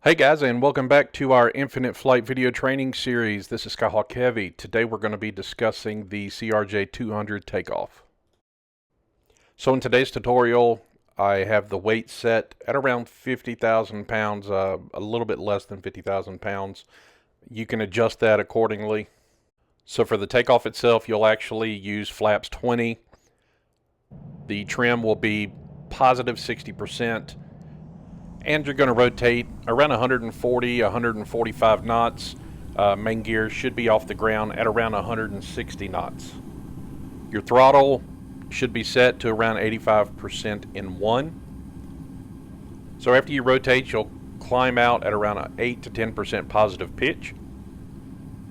Hey guys, and welcome back to our Infinite Flight video training series. This is Skyhawk Heavy. Today we're going to be discussing the CRJ-200 takeoff. So in today's tutorial, I have the weight set at around 50,000 pounds, a little bit less than 50,000 pounds. You can adjust that accordingly. So for the takeoff itself, you'll actually use flaps 20. The trim will be positive 60%. And you're going to rotate around 140, 145 knots. Main gear should be off the ground at around 160 knots. Your throttle should be set to around 85% in 1. So after you rotate, you'll climb out at around an 8 to 10% positive pitch.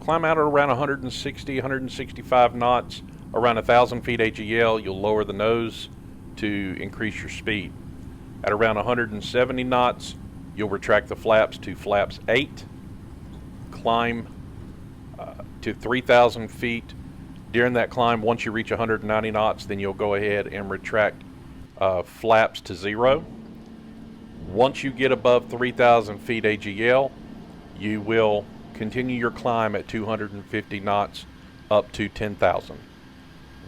Climb out at around 160, 165 knots. Around 1,000 feet AGL, you'll lower the nose to increase your speed. At around 170 knots, you'll retract the flaps to flaps 8, climb to 3,000 feet. During that climb, once you reach 190 knots, then you'll go ahead and retract flaps to 0. Once you get above 3,000 feet AGL, you will continue your climb at 250 knots up to 10,000.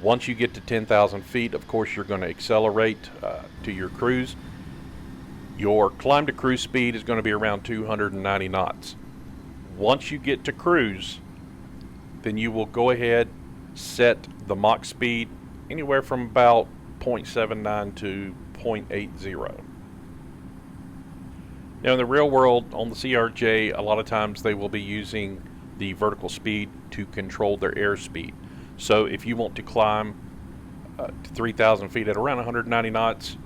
Once you get to 10,000 feet, of course, you're going to accelerate to your cruise. Your climb to cruise speed is going to be around 290 knots. Once you get to cruise, then you will go ahead, set the Mach speed anywhere from about 0.79 to 0.80. Now in the real world, on the CRJ, a lot of times they will be using the vertical speed to control their airspeed. So if you want to climb to 3,000 feet at around 190 knots,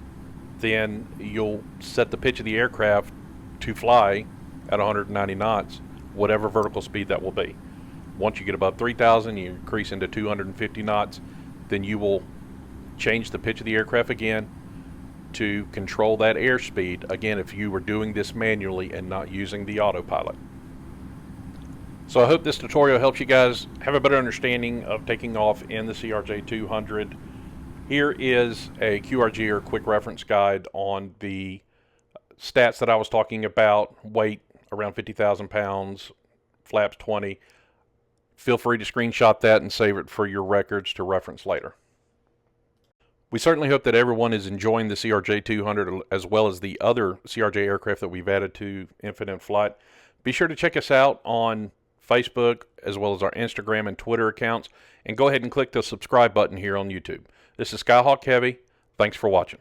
then you'll set the pitch of the aircraft to fly at 190 knots, whatever vertical speed that will be. Once you get above 3,000, you increase into 250 knots, then you will change the pitch of the aircraft again to control that airspeed, again, if you were doing this manually and not using the autopilot. So I hope this tutorial helps you guys have a better understanding of taking off in the CRJ-200. Here is a QRG, or quick reference guide, on the stats that I was talking about. Weight around 50,000 pounds, flaps 20. Feel free to screenshot that and save it for your records to reference later. We certainly hope that everyone is enjoying the CRJ-200 as well as the other CRJ aircraft that we've added to Infinite Flight. Be sure to check us out on Facebook as well as our Instagram and Twitter accounts, and go ahead and click the subscribe button here on YouTube. This is Skyhawk Heavy. Thanks for watching.